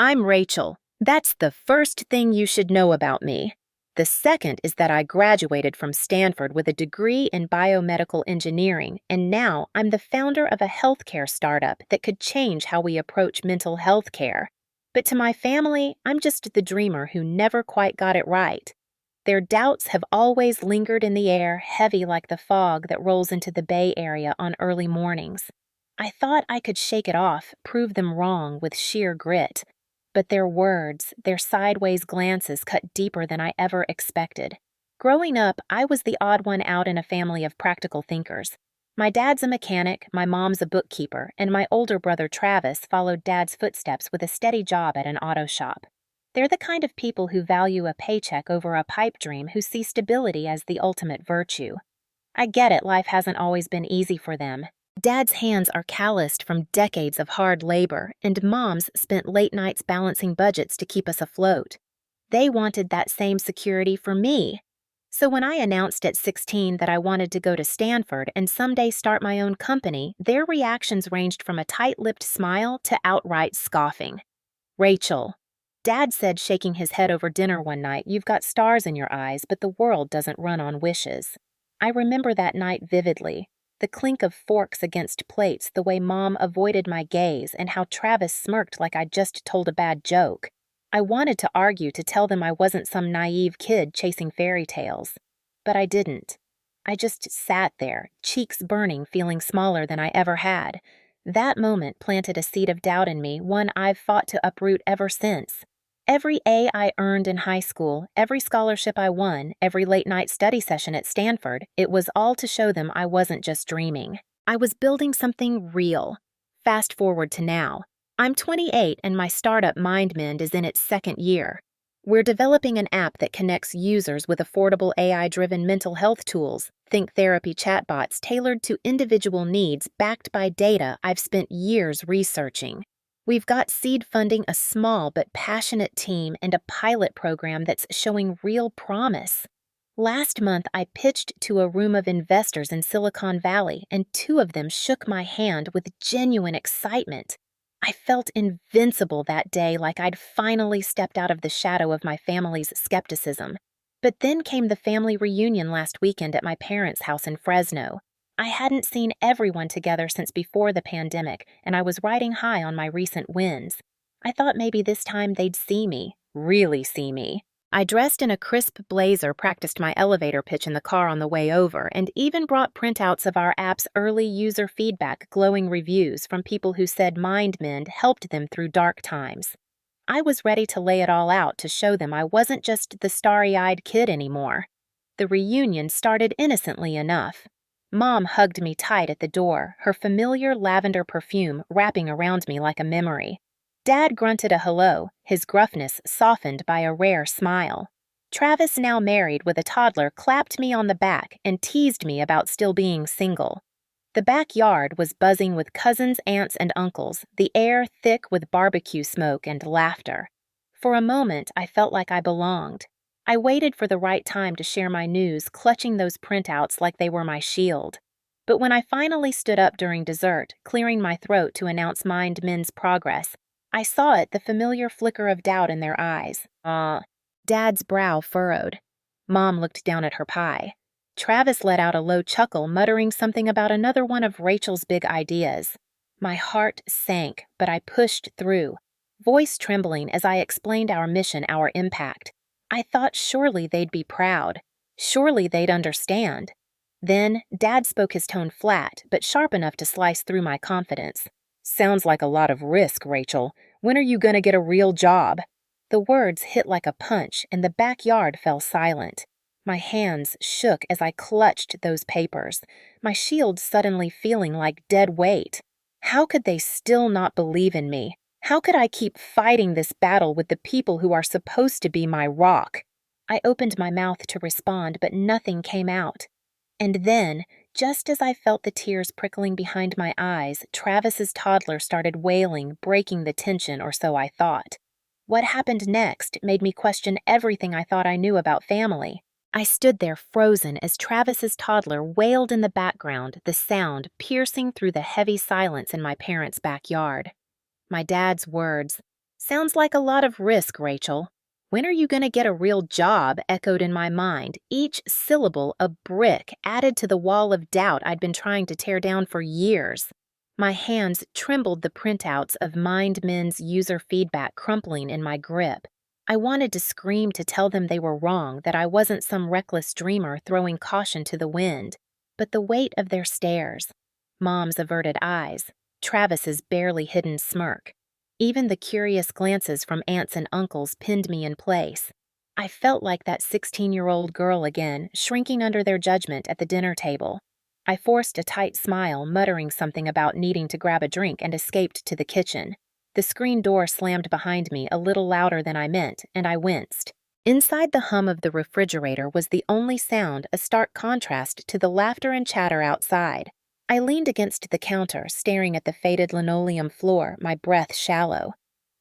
I'm Rachel. That's the first thing you should know about me. The second is that I graduated from Stanford with a degree in biomedical engineering, and now I'm the founder of a healthcare startup that could change how we approach mental health care. But to my family, I'm just the dreamer who never quite got it right. Their doubts have always lingered in the air, heavy like the fog that rolls into the Bay Area on early mornings. I thought I could shake it off, prove them wrong with sheer grit. But their words, their sideways glances cut deeper than I ever expected. Growing up, I was the odd one out in a family of practical thinkers. My dad's a mechanic, my mom's a bookkeeper, and my older brother Travis followed dad's footsteps with a steady job at an auto shop. They're the kind of people who value a paycheck over a pipe dream, who see stability as the ultimate virtue. I get it, life hasn't always been easy for them. Dad's hands are calloused from decades of hard labor, and Mom's spent late nights balancing budgets to keep us afloat. They wanted that same security for me. So when I announced at 16 that I wanted to go to Stanford and someday start my own company, their reactions ranged from a tight-lipped smile to outright scoffing. Rachel. Dad said, shaking his head over dinner one night, "You've got stars in your eyes, but the world doesn't run on wishes." I remember that night vividly. The clink of forks against plates, the way Mom avoided my gaze, and how Travis smirked like I'd just told a bad joke. I wanted to argue, to tell them I wasn't some naive kid chasing fairy tales. But I didn't. I just sat there, cheeks burning, feeling smaller than I ever had. That moment planted a seed of doubt in me, one I've fought to uproot ever since. Every A I earned in high school, every scholarship I won, every late-night study session at Stanford, it was all to show them I wasn't just dreaming. I was building something real. Fast forward to now. I'm 28 and my startup MindMend is in its second year. We're developing an app that connects users with affordable AI-driven mental health tools, think therapy chatbots tailored to individual needs backed by data I've spent years researching. We've got seed funding, a small but passionate team, and a pilot program that's showing real promise. Last month, I pitched to a room of investors in Silicon Valley, and 2 of them shook my hand with genuine excitement. I felt invincible that day, like I'd finally stepped out of the shadow of my family's skepticism. But then came the family reunion last weekend at my parents' house in Fresno. I hadn't seen everyone together since before the pandemic, and I was riding high on my recent wins. I thought maybe this time they'd see me, really see me. I dressed in a crisp blazer, practiced my elevator pitch in the car on the way over, and even brought printouts of our app's early user feedback, glowing reviews from people who said MindMend helped them through dark times. I was ready to lay it all out, to show them I wasn't just the starry-eyed kid anymore. The reunion started innocently enough. Mom hugged me tight at the door, her familiar lavender perfume wrapping around me like a memory. Dad grunted a hello, his gruffness softened by a rare smile. Travis, now married with a toddler, clapped me on the back and teased me about still being single. The backyard was buzzing with cousins, aunts, and uncles, the air thick with barbecue smoke and laughter. For a moment, I felt like I belonged. I waited for the right time to share my news, clutching those printouts like they were my shield. But when I finally stood up during dessert, clearing my throat to announce MindMend's progress, I saw it, the familiar flicker of doubt in their eyes. Dad's brow furrowed. Mom looked down at her pie. Travis let out a low chuckle, muttering something about another one of Rachel's big ideas. My heart sank, but I pushed through, voice trembling as I explained our mission, our impact. I thought surely they'd be proud. Surely they'd understand. Then, Dad spoke, his tone flat, but sharp enough to slice through my confidence. "Sounds like a lot of risk, Rachel. When are you gonna get a real job?" The words hit like a punch, and the backyard fell silent. My hands shook as I clutched those papers, my shield suddenly feeling like dead weight. How could they still not believe in me? How could I keep fighting this battle with the people who are supposed to be my rock? I opened my mouth to respond, but nothing came out. And then, just as I felt the tears prickling behind my eyes, Travis's toddler started wailing, breaking the tension, or so I thought. What happened next made me question everything I thought I knew about family. I stood there frozen as Travis's toddler wailed in the background, the sound piercing through the heavy silence in my parents' backyard. My dad's words, Sounds like a lot of risk, Rachel. When are you going to get a real job? Echoed in my mind, each syllable a brick added to the wall of doubt I'd been trying to tear down for years. My hands trembled, the printouts of MindMin's user feedback crumpling in my grip. I wanted to scream to tell them they were wrong, that I wasn't some reckless dreamer throwing caution to the wind. But the weight of their stares, Mom's averted eyes, Travis's barely hidden smirk, even the curious glances from aunts and uncles pinned me in place. I felt like that 16-year-old girl again, shrinking under their judgment at the dinner table. I forced a tight smile, muttering something about needing to grab a drink, and escaped to the kitchen. The screen door slammed behind me a little louder than I meant, and I winced. Inside, the hum of the refrigerator was the only sound, a stark contrast to the laughter and chatter outside. I leaned against the counter, staring at the faded linoleum floor, my breath shallow.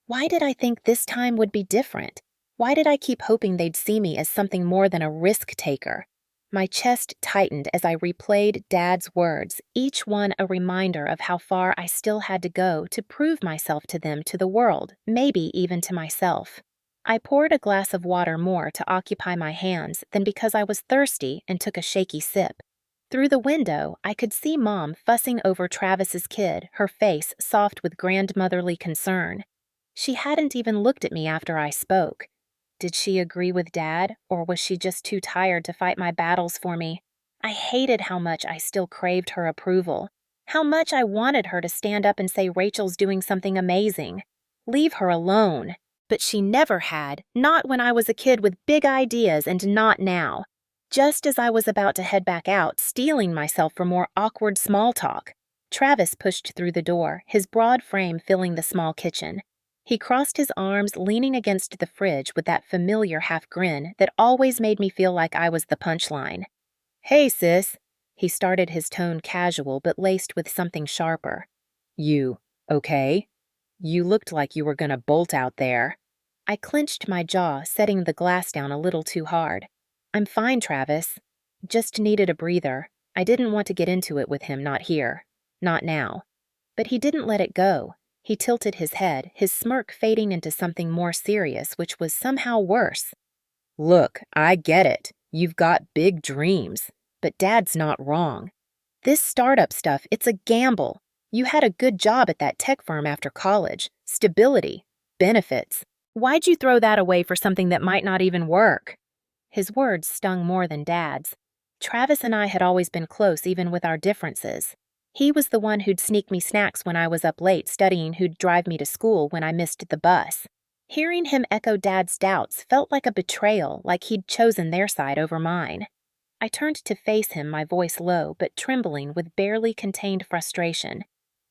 Why did I think this time would be different? Why did I keep hoping they'd see me as something more than a risk-taker? My chest tightened as I replayed Dad's words, each one a reminder of how far I still had to go to prove myself to them, to the world, maybe even to myself. I poured a glass of water more to occupy my hands than because I was thirsty and took a shaky sip. Through the window, I could see Mom fussing over Travis's kid, her face soft with grandmotherly concern. She hadn't even looked at me after I spoke. Did she agree with Dad, or was she just too tired to fight my battles for me? I hated how much I still craved her approval, how much I wanted her to stand up and say Rachel's doing something amazing. Leave her alone. But she never had, not when I was a kid with big ideas, and not now. Just as I was about to head back out, steeling myself for more awkward small talk, Travis pushed through the door, his broad frame filling the small kitchen. He crossed his arms, leaning against the fridge with that familiar half grin that always made me feel like I was the punchline. "Hey, sis." He started, his tone casual but laced with something sharper. "You okay? You looked like you were gonna bolt out there." I clenched my jaw, setting the glass down a little too hard. "I'm fine, Travis. Just needed a breather. I didn't want to get into it with him, not here. Not now." But he didn't let it go. He tilted his head, his smirk fading into something more serious, which was somehow worse. "Look, I get it. You've got big dreams. But Dad's not wrong. This startup stuff, it's a gamble. You had a good job at that tech firm after college. Stability. Benefits. Why'd you throw that away for something that might not even work?" His words stung more than Dad's. Travis and I had always been close, even with our differences. He was the one who'd sneak me snacks when I was up late studying, who'd drive me to school when I missed the bus. Hearing him echo Dad's doubts felt like a betrayal, like he'd chosen their side over mine. I turned to face him, my voice low but trembling with barely contained frustration.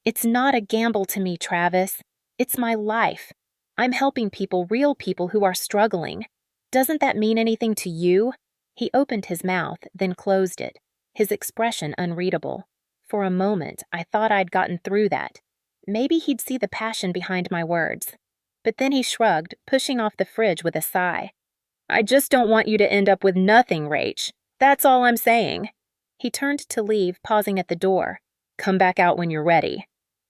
"It's not a gamble to me, Travis. It's my life. I'm helping people, real people who are struggling. Doesn't that mean anything to you?" He opened his mouth, then closed it, his expression unreadable. For a moment, I thought I'd gotten through that. Maybe he'd see the passion behind my words. But then he shrugged, pushing off the fridge with a sigh. "I just don't want you to end up with nothing, Rach. That's all I'm saying." He turned to leave, pausing at the door. "Come back out when you're ready.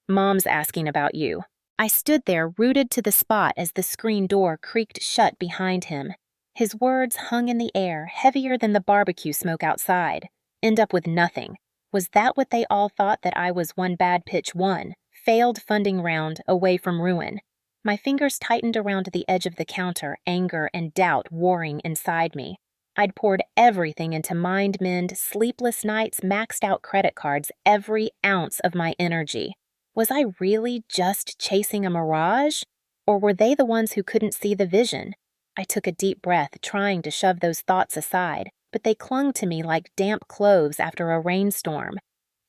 Mom's asking about you." I stood there, rooted to the spot as the screen door creaked shut behind him. His words hung in the air, heavier than the barbecue smoke outside. End up with nothing. Was that what they all thought, that I was one bad pitch won, failed funding round, away from ruin? My fingers tightened around the edge of the counter, anger and doubt warring inside me. I'd poured everything into MindMend, sleepless nights, maxed out credit cards, every ounce of my energy. Was I really just chasing a mirage? Or were they the ones who couldn't see the vision? I took a deep breath, trying to shove those thoughts aside, but they clung to me like damp clothes after a rainstorm.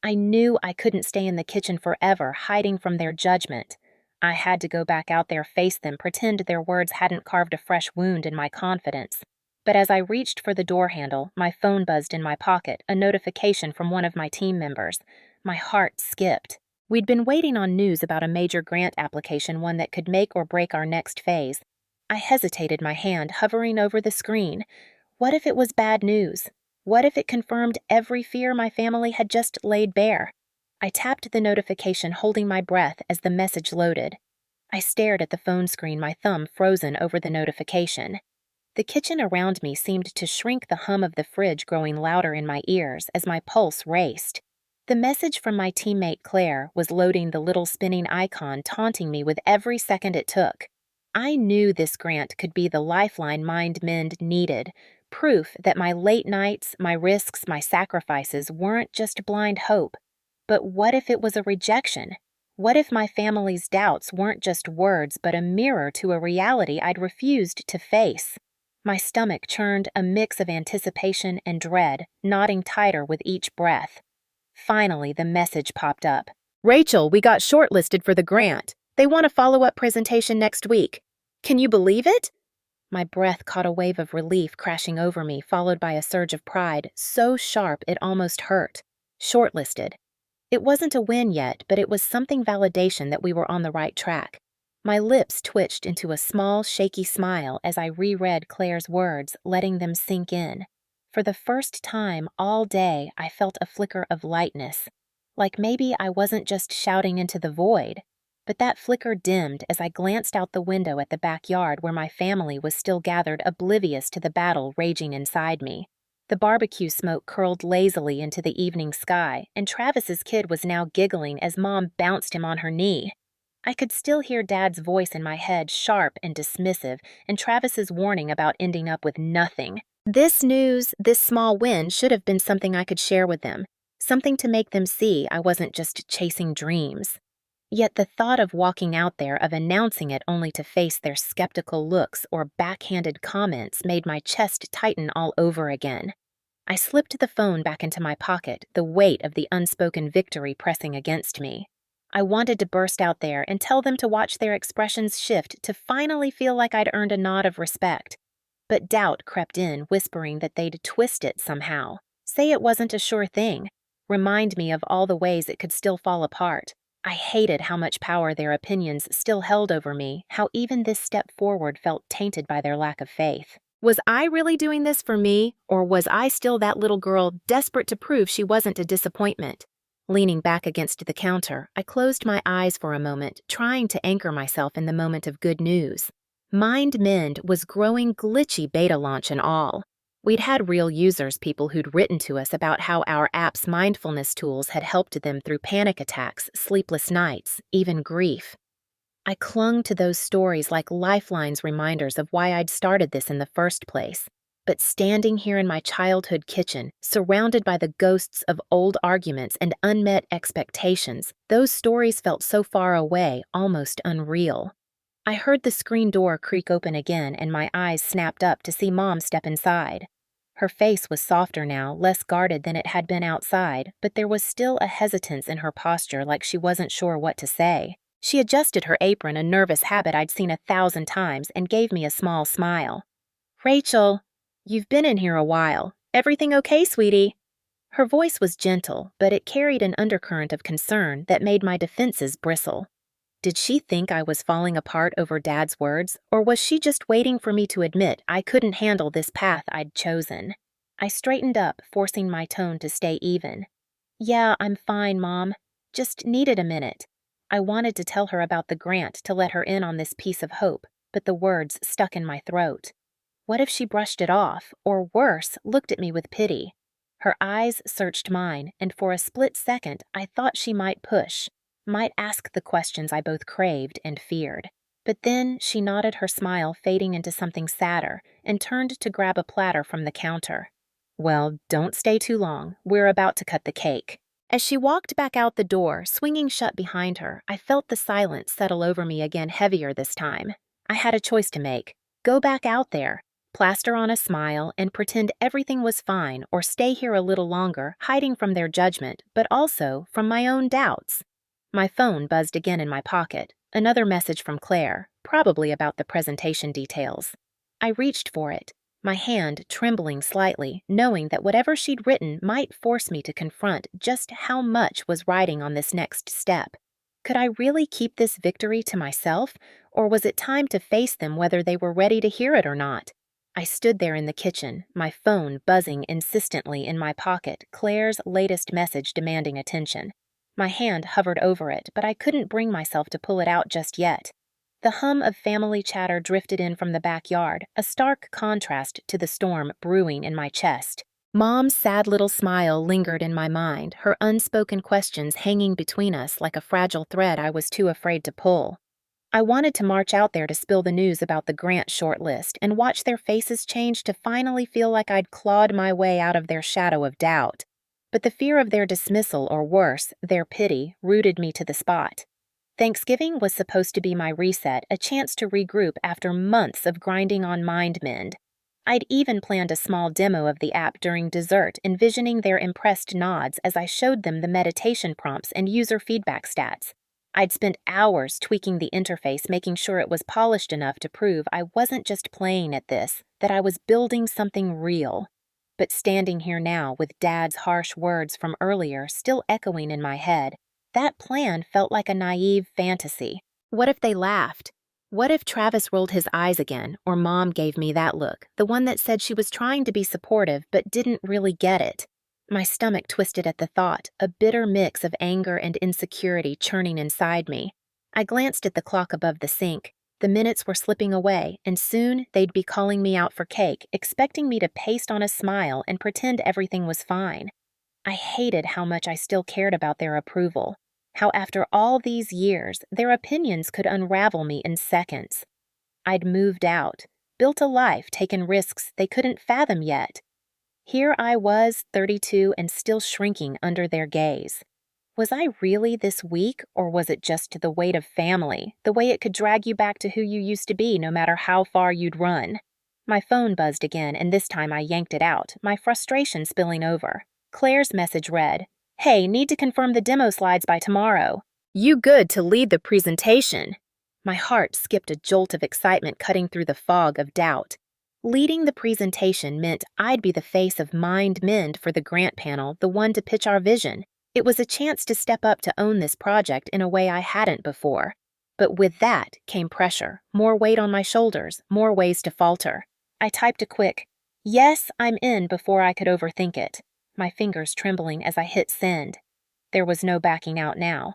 I knew I couldn't stay in the kitchen forever, hiding from their judgment. I had to go back out there, face them, pretend their words hadn't carved a fresh wound in my confidence. But as I reached for the door handle, my phone buzzed in my pocket, a notification from one of my team members. My heart skipped. We'd been waiting on news about a major grant application, one that could make or break our next phase. I hesitated, my hand hovering over the screen. What if it was bad news? What if it confirmed every fear my family had just laid bare? I tapped the notification, holding my breath as the message loaded. I stared at the phone screen, my thumb frozen over the notification. The kitchen around me seemed to shrink, the hum of the fridge growing louder in my ears as my pulse raced. The message from my teammate Claire was loading, the little spinning icon taunting me with every second it took. I knew this grant could be the lifeline MindMend needed, proof that my late nights, my risks, my sacrifices weren't just blind hope. But what if it was a rejection? What if my family's doubts weren't just words but a mirror to a reality I'd refused to face? My stomach churned, a mix of anticipation and dread, knotting tighter with each breath. Finally, the message popped up. "Rachel, we got shortlisted for the grant. They want a follow-up presentation next week. Can you believe it?" My breath caught a wave of relief crashing over me, followed by a surge of pride, so sharp it almost hurt. Shortlisted. It wasn't a win yet, but it was something, validation that we were on the right track. My lips twitched into a small, shaky smile as I reread Claire's words, letting them sink in. For the first time all day, I felt a flicker of lightness, like maybe I wasn't just shouting into the void. But that flicker dimmed as I glanced out the window at the backyard where my family was still gathered, oblivious to the battle raging inside me. The barbecue smoke curled lazily into the evening sky, and Travis's kid was now giggling as Mom bounced him on her knee. I could still hear Dad's voice in my head, sharp and dismissive, and Travis's warning about ending up with nothing. This news, this small win, should have been something I could share with them, something to make them see I wasn't just chasing dreams. Yet the thought of walking out there, of announcing it only to face their skeptical looks or backhanded comments, made my chest tighten all over again. I slipped the phone back into my pocket, the weight of the unspoken victory pressing against me. I wanted to burst out there and tell them to watch their expressions shift, to finally feel like I'd earned a nod of respect. But doubt crept in, whispering that they'd twist it somehow, say it wasn't a sure thing, remind me of all the ways it could still fall apart. I hated how much power their opinions still held over me, how even this step forward felt tainted by their lack of faith. Was I really doing this for me, or was I still that little girl desperate to prove she wasn't a disappointment? Leaning back against the counter, I closed my eyes for a moment, trying to anchor myself in the moment of good news. MindMend was growing, glitchy beta launch and all. We'd had real users, people who'd written to us about how our app's mindfulness tools had helped them through panic attacks, sleepless nights, even grief. I clung to those stories like lifelines, reminders of why I'd started this in the first place. But standing here in my childhood kitchen, surrounded by the ghosts of old arguments and unmet expectations, those stories felt so far away, almost unreal. I heard the screen door creak open again, and my eyes snapped up to see Mom step inside. Her face was softer now, less guarded than it had been outside, but there was still a hesitance in her posture, like she wasn't sure what to say. She adjusted her apron, a nervous habit I'd seen 1,000 times, and gave me a small smile. "Rachel, you've been in here a while. Everything okay, sweetie?" Her voice was gentle, but it carried an undercurrent of concern that made my defenses bristle. Did she think I was falling apart over Dad's words, or was she just waiting for me to admit I couldn't handle this path I'd chosen? I straightened up, forcing my tone to stay even. "Yeah, I'm fine, Mom. Just needed a minute." I wanted to tell her about the grant, to let her in on this piece of hope, but the words stuck in my throat. What if she brushed it off, or worse, looked at me with pity? Her eyes searched mine, and for a split second I thought she might push, might ask the questions I both craved and feared. But then she nodded, her smile fading into something sadder, and turned to grab a platter from the counter. "Well, don't stay too long. We're about to cut the cake." As she walked back out the door, swinging shut behind her, I felt the silence settle over me again, heavier this time. I had a choice to make. Go back out there, plaster on a smile, and pretend everything was fine, or stay here a little longer, hiding from their judgment, but also from my own doubts. My phone buzzed again in my pocket, another message from Claire, probably about the presentation details. I reached for it, my hand trembling slightly, knowing that whatever she'd written might force me to confront just how much was riding on this next step. Could I really keep this victory to myself, or was it time to face them whether they were ready to hear it or not? I stood there in the kitchen, my phone buzzing insistently in my pocket, Claire's latest message demanding attention. My hand hovered over it, but I couldn't bring myself to pull it out just yet. The hum of family chatter drifted in from the backyard, a stark contrast to the storm brewing in my chest. Mom's sad little smile lingered in my mind, her unspoken questions hanging between us like a fragile thread I was too afraid to pull. I wanted to march out there to spill the news about the grant shortlist and watch their faces change to finally feel like I'd clawed my way out of their shadow of doubt. But the fear of their dismissal, or worse, their pity, rooted me to the spot. Thanksgiving was supposed to be my reset, a chance to regroup after months of grinding on MindMend. I'd even planned a small demo of the app during dessert, envisioning their impressed nods as I showed them the meditation prompts and user feedback stats. I'd spent hours tweaking the interface, making sure it was polished enough to prove I wasn't just playing at this, that I was building something real. But standing here now, with Dad's harsh words from earlier still echoing in my head, that plan felt like a naive fantasy. What if they laughed? What if Travis rolled his eyes again, or Mom gave me that look, the one that said she was trying to be supportive but didn't really get it? My stomach twisted at the thought, a bitter mix of anger and insecurity churning inside me. I glanced at the clock above the sink. The minutes were slipping away, and soon they'd be calling me out for cake, expecting me to paste on a smile and pretend everything was fine. I hated how much I still cared about their approval, how after all these years, their opinions could unravel me in seconds. I'd moved out, built a life, taken risks they couldn't fathom yet. Here I was, 32, and still shrinking under their gaze. Was I really this weak, or was it just the weight of family, the way it could drag you back to who you used to be no matter how far you'd run? My phone buzzed again, and this time I yanked it out, my frustration spilling over. Claire's message read, "Hey, need to confirm the demo slides by tomorrow. You good to lead the presentation?" My heart skipped a jolt of excitement cutting through the fog of doubt. Leading the presentation meant I'd be the face of MindMend for the grant panel, the one to pitch our vision. It was a chance to step up to own this project in a way I hadn't before. But with that came pressure, more weight on my shoulders, more ways to falter. I typed a quick, "Yes, I'm in," before I could overthink it, my fingers trembling as I hit send. There was no backing out now.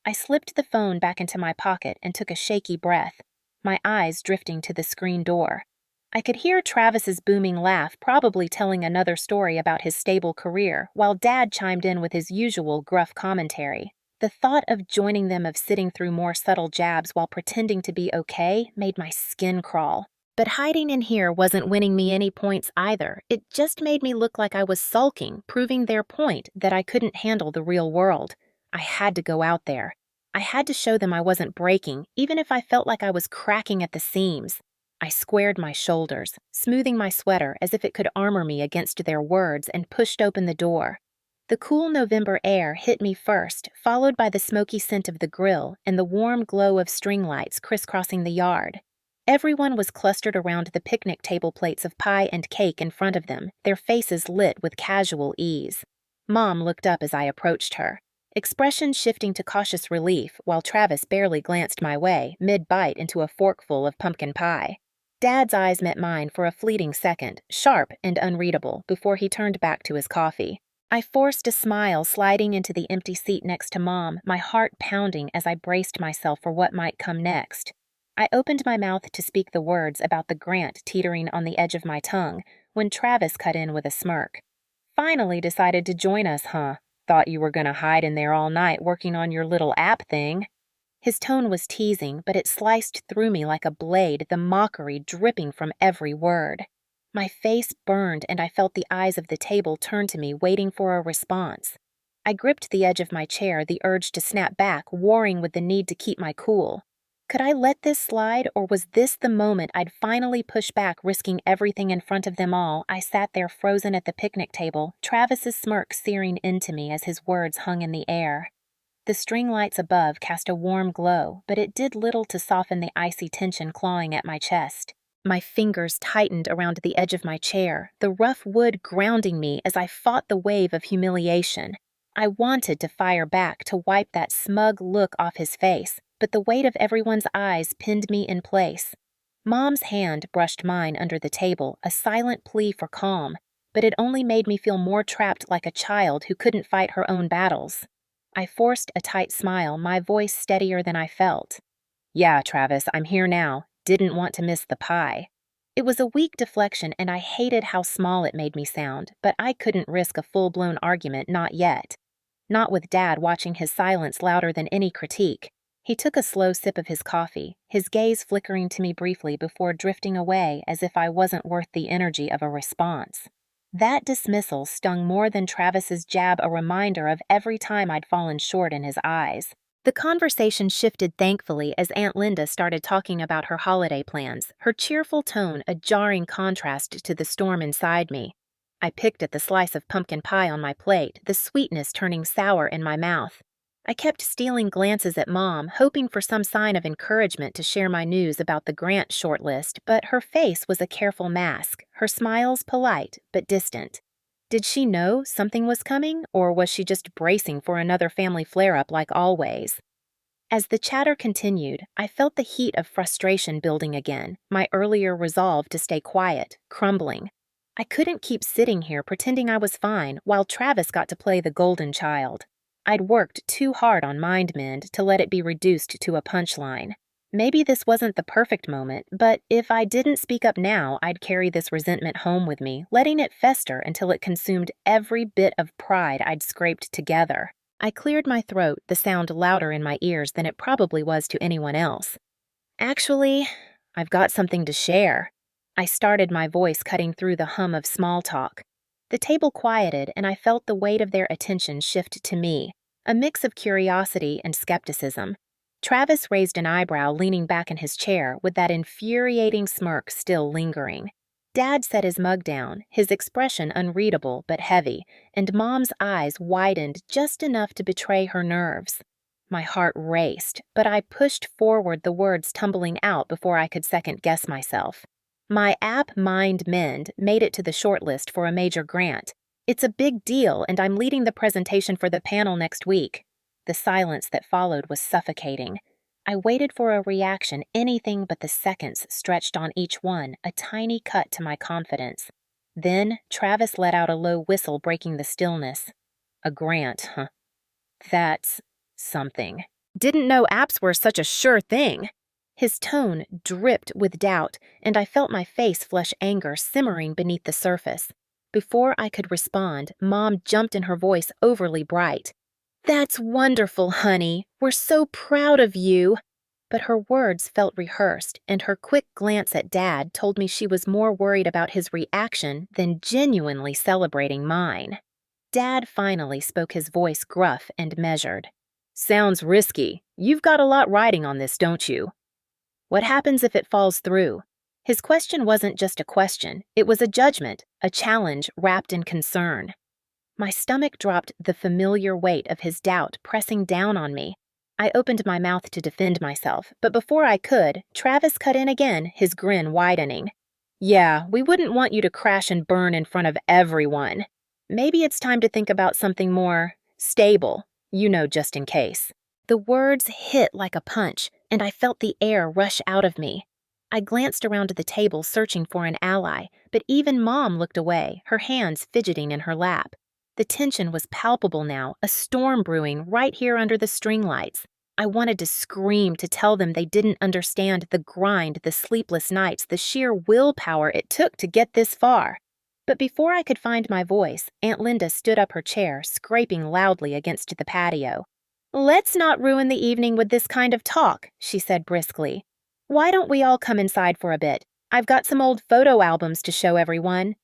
I slipped the phone back into my pocket and took a shaky breath, my eyes drifting to the screen door. I could hear Travis's booming laugh, probably telling another story about his stable career, while Dad chimed in with his usual gruff commentary. The thought of joining them, of sitting through more subtle jabs while pretending to be okay, made my skin crawl. But hiding in here wasn't winning me any points either. It just made me look like I was sulking, proving their point that I couldn't handle the real world. I had to go out there. I had to show them I wasn't breaking, even if I felt like I was cracking at the seams. I squared my shoulders, smoothing my sweater as if it could armor me against their words, and pushed open the door. The cool November air hit me first, followed by the smoky scent of the grill and the warm glow of string lights crisscrossing the yard. Everyone was clustered around the picnic table, plates of pie and cake in front of them, their faces lit with casual ease. Mom looked up as I approached her, expression shifting to cautious relief, while Travis barely glanced my way, mid-bite into a forkful of pumpkin pie. Dad's eyes met mine for a fleeting second, sharp and unreadable, before he turned back to his coffee. I forced a smile, sliding into the empty seat next to Mom, my heart pounding as I braced myself for what might come next. I opened my mouth to speak the words about the grant teetering on the edge of my tongue, when Travis cut in with a smirk. "Finally decided to join us, huh? Thought you were gonna hide in there all night working on your little app thing." His tone was teasing, but it sliced through me like a blade, the mockery dripping from every word. My face burned, and I felt the eyes of the table turn to me, waiting for a response. I gripped the edge of my chair, the urge to snap back, warring with the need to keep my cool. Could I let this slide, or was this the moment I'd finally push back, risking everything in front of them all? I sat there frozen at the picnic table, Travis's smirk searing into me as his words hung in the air. The string lights above cast a warm glow, but it did little to soften the icy tension clawing at my chest. My fingers tightened around the edge of my chair, the rough wood grounding me as I fought the wave of humiliation. I wanted to fire back, to wipe that smug look off his face, but the weight of everyone's eyes pinned me in place. Mom's hand brushed mine under the table, a silent plea for calm, but it only made me feel more trapped, like a child who couldn't fight her own battles. I forced a tight smile, my voice steadier than I felt. Yeah, Travis, I'm here now. Didn't want to miss the pie. It was a weak deflection, and I hated how small it made me sound, but I couldn't risk a full-blown argument, not yet. Not with Dad watching his silence louder than any critique. He took a slow sip of his coffee, his gaze flickering to me briefly before drifting away as if I wasn't worth the energy of a response. That dismissal stung more than Travis's jab, a reminder of every time I'd fallen short in his eyes. The conversation shifted thankfully as Aunt Linda started talking about her holiday plans, her cheerful tone a jarring contrast to the storm inside me. I picked at the slice of pumpkin pie on my plate, the sweetness turning sour in my mouth. I kept stealing glances at Mom, hoping for some sign of encouragement to share my news about the grant shortlist, but her face was a careful mask, her smiles polite but distant. Did she know something was coming, or was she just bracing for another family flare-up like always? As the chatter continued, I felt the heat of frustration building again, my earlier resolve to stay quiet, crumbling. I couldn't keep sitting here pretending I was fine while Travis got to play the golden child. I'd worked too hard on MindMend to let it be reduced to a punchline. Maybe this wasn't the perfect moment, but if I didn't speak up now, I'd carry this resentment home with me, letting it fester until it consumed every bit of pride I'd scraped together. I cleared my throat, the sound louder in my ears than it probably was to anyone else. Actually, I've got something to share. I started, my voice cutting through the hum of small talk. The table quieted, and I felt the weight of their attention shift to me, a mix of curiosity and skepticism. Travis raised an eyebrow, leaning back in his chair, with that infuriating smirk still lingering. Dad set his mug down, his expression unreadable but heavy, and Mom's eyes widened just enough to betray her nerves. My heart raced, but I pushed forward, the words tumbling out before I could second-guess myself. My app MindMend made it to the shortlist for a major grant. It's a big deal, and I'm leading the presentation for the panel next week. The silence that followed was suffocating. I waited for a reaction, anything but the seconds stretched on each one, a tiny cut to my confidence. Then Travis let out a low whistle, breaking the stillness. A grant, huh? That's something. Didn't know apps were such a sure thing. His tone dripped with doubt, and I felt my face flush anger simmering beneath the surface. Before I could respond, Mom jumped in, her voice overly bright. "That's wonderful, honey. We're so proud of you." But her words felt rehearsed, and her quick glance at Dad told me she was more worried about his reaction than genuinely celebrating mine. Dad finally spoke, his voice gruff and measured. "Sounds risky. You've got a lot riding on this, don't you?" "What happens if it falls through?" His question wasn't just a question, it was a judgment, a challenge wrapped in concern. My stomach dropped, the familiar weight of his doubt pressing down on me. I opened my mouth to defend myself, but before I could, Travis cut in again, his grin widening. "Yeah, we wouldn't want you to crash and burn in front of everyone. Maybe it's time to think about something more stable, just in case." The words hit like a punch, and I felt the air rush out of me. I glanced around the table, searching for an ally, but even Mom looked away, her hands fidgeting in her lap. The tension was palpable now, a storm brewing right here under the string lights. I wanted to scream, to tell them they didn't understand the grind, the sleepless nights, the sheer willpower it took to get this far. But before I could find my voice, Aunt Linda stood up, her chair scraping loudly against the patio. "Let's not ruin the evening with this kind of talk," she said briskly. "Why don't we all come inside for a bit? I've got some old photo albums to show everyone."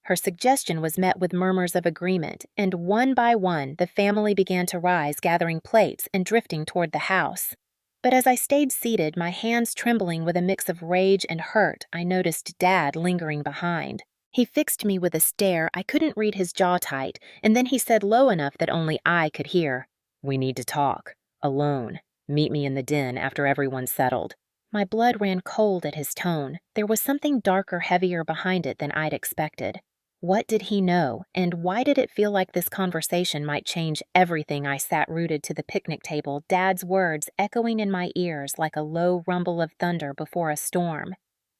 Her suggestion was met with murmurs of agreement, and one by one the family began to rise, gathering plates and drifting toward the house. But as I stayed seated, my hands trembling with a mix of rage and hurt, I noticed Dad lingering behind. He fixed me with a stare I couldn't read, his jaw tight, and then he said low enough that only I could hear, "We need to talk. Alone. Meet me in the den after everyone's settled." My blood ran cold at his tone. There was something darker, heavier behind it than I'd expected. What did he know, and why did it feel like this conversation might change everything? I sat rooted to the picnic table, Dad's words echoing in my ears like a low rumble of thunder before a storm.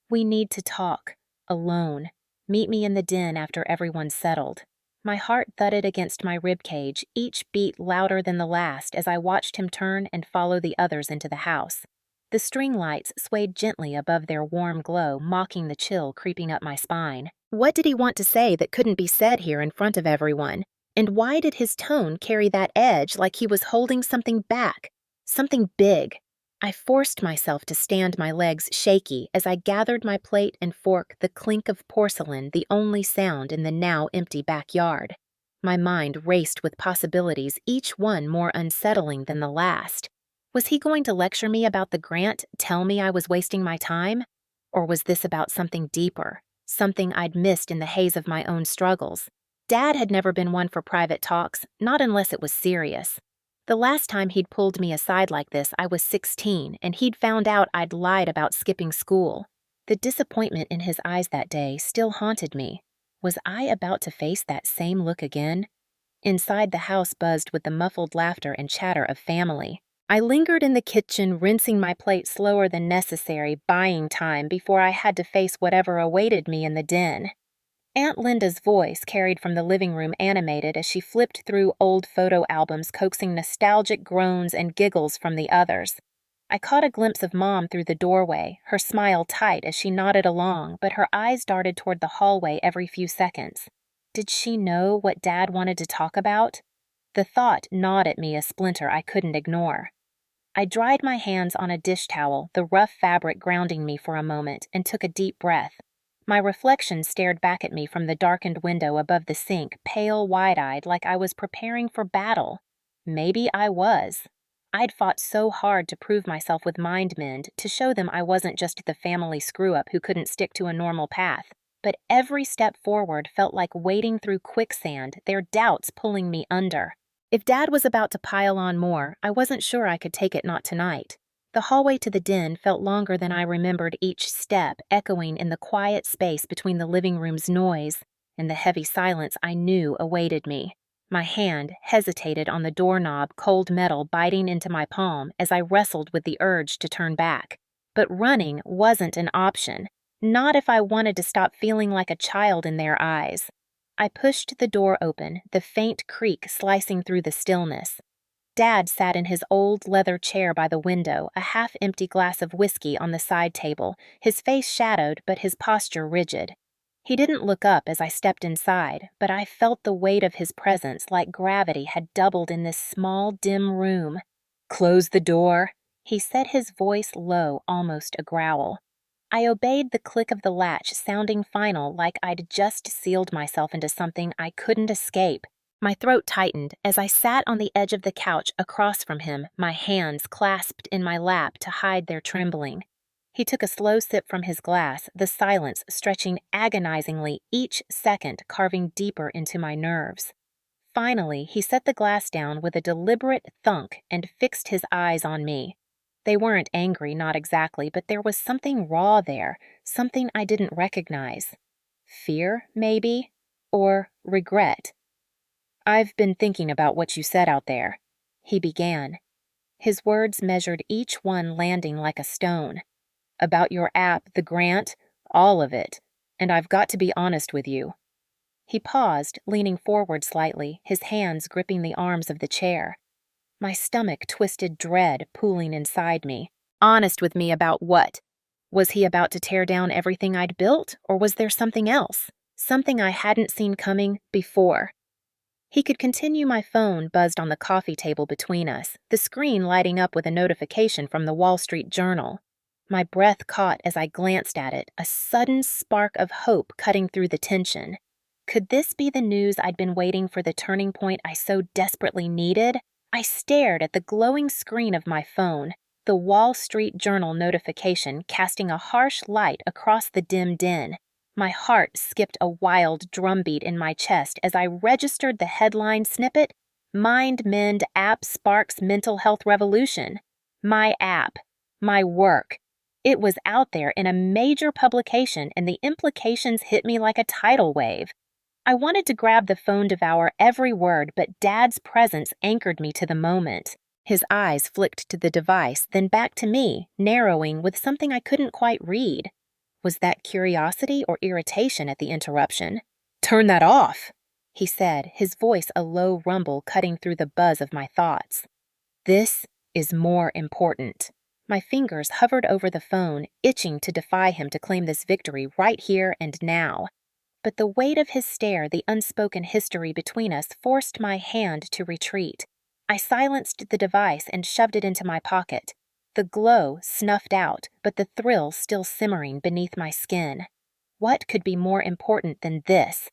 "We need to talk. Alone. Meet me in the den after everyone's settled." My heart thudded against my ribcage, each beat louder than the last as I watched him turn and follow the others into the house. The string lights swayed gently above their warm glow, mocking the chill creeping up my spine. What did he want to say that couldn't be said here in front of everyone? And why did his tone carry that edge like he was holding something back? Something big. I forced myself to stand, my legs shaky, as I gathered my plate and fork, the clink of porcelain the only sound in the now empty backyard. My mind raced with possibilities, each one more unsettling than the last. Was he going to lecture me about the grant, tell me I was wasting my time? Or was this about something deeper, something I'd missed in the haze of my own struggles? Dad had never been one for private talks, not unless it was serious. The last time he'd pulled me aside like this, I was 16, and he'd found out I'd lied about skipping school. The disappointment in his eyes that day still haunted me. Was I about to face that same look again? Inside, the house buzzed with the muffled laughter and chatter of family. I lingered in the kitchen, rinsing my plate slower than necessary, buying time before I had to face whatever awaited me in the den. Aunt Linda's voice, carried from the living room, animated as she flipped through old photo albums, coaxing nostalgic groans and giggles from the others. I caught a glimpse of Mom through the doorway, her smile tight as she nodded along, but her eyes darted toward the hallway every few seconds. Did she know what Dad wanted to talk about? The thought gnawed at me a splinter I couldn't ignore. I dried my hands on a dish towel, the rough fabric grounding me for a moment, and took a deep breath. My reflection stared back at me from the darkened window above the sink, pale, wide-eyed, like I was preparing for battle. Maybe I was. I'd fought so hard to prove myself with MindMend, to show them I wasn't just the family screw-up who couldn't stick to a normal path. But every step forward felt like wading through quicksand, their doubts pulling me under. If Dad was about to pile on more, I wasn't sure I could take it not tonight. The hallway to the den felt longer than I remembered, each step echoing in the quiet space between the living room's noise and the heavy silence I knew awaited me. My hand hesitated on the doorknob, cold metal biting into my palm as I wrestled with the urge to turn back. But running wasn't an option, not if I wanted to stop feeling like a child in their eyes. I pushed the door open, the faint creak slicing through the stillness. Dad sat in his old leather chair by the window, a half-empty glass of whiskey on the side table, his face shadowed but his posture rigid. He didn't look up as I stepped inside, but I felt the weight of his presence like gravity had doubled in this small, dim room. "Close the door," he said, his voice low, almost a growl. I obeyed, the click of the latch sounding final, like I'd just sealed myself into something I couldn't escape. My throat tightened as I sat on the edge of the couch across from him, my hands clasped in my lap to hide their trembling. He took a slow sip from his glass, the silence stretching agonizingly, each second carving deeper into my nerves. Finally, he set the glass down with a deliberate thunk and fixed his eyes on me. They weren't angry, not exactly, but there was something raw there, something I didn't recognize. Fear, maybe? Or regret? "I've been thinking about what you said out there," he began. His words measured, each one landing like a stone. "About your app, the grant, all of it. And I've got to be honest with you." He paused, leaning forward slightly, his hands gripping the arms of the chair. My stomach twisted, dread pooling inside me. Honest with me about what? Was he about to tear down everything I'd built, or was there something else? Something I hadn't seen coming before? He could continue. My phone buzzed on the coffee table between us, the screen lighting up with a notification from the Wall Street Journal. My breath caught as I glanced at it, a sudden spark of hope cutting through the tension. Could this be the news I'd been waiting for, the turning point I so desperately needed? I stared at the glowing screen of my phone, the Wall Street Journal notification casting a harsh light across the dim den. My heart skipped a wild drumbeat in my chest as I registered the headline snippet, "MindMend App Sparks Mental Health Revolution." My app. My work. It was out there in a major publication, and the implications hit me like a tidal wave. I wanted to grab the phone, devour every word, but Dad's presence anchored me to the moment. His eyes flicked to the device, then back to me, narrowing with something I couldn't quite read. Was that curiosity or irritation at the interruption? "Turn that off," he said, his voice a low rumble cutting through the buzz of my thoughts. "This is more important." My fingers hovered over the phone, itching to defy him to claim this victory right here and now. But the weight of his stare, the unspoken history between us, forced my hand to retreat. I silenced the device and shoved it into my pocket. The glow snuffed out, but the thrill still simmering beneath my skin. What could be more important than this?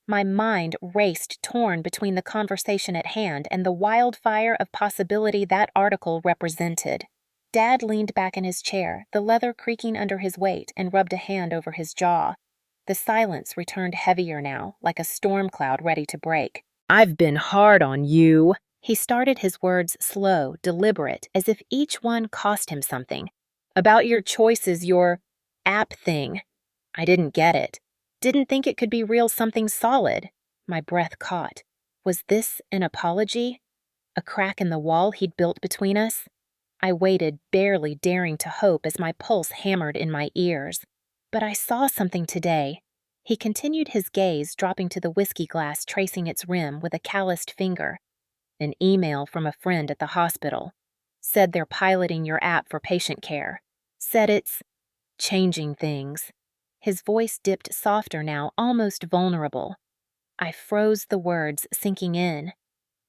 My mind raced, torn between the conversation at hand and the wildfire of possibility that article represented. Dad leaned back in his chair, the leather creaking under his weight, and rubbed a hand over his jaw. The silence returned heavier now, like a storm cloud ready to break. "I've been hard on you." He started his words slow, deliberate, as if each one cost him something. "About your choices, your app thing." I didn't get it. Didn't think it could be real something solid. My breath caught. Was this an apology? A crack in the wall he'd built between us? I waited, barely daring to hope as my pulse hammered in my ears. But I saw something today. He continued his gaze, dropping to the whiskey glass, tracing its rim with a calloused finger. "An email from a friend at the hospital. Said they're piloting your app for patient care. Said it's changing things." His voice dipped softer now, almost vulnerable. I froze, the words sinking in.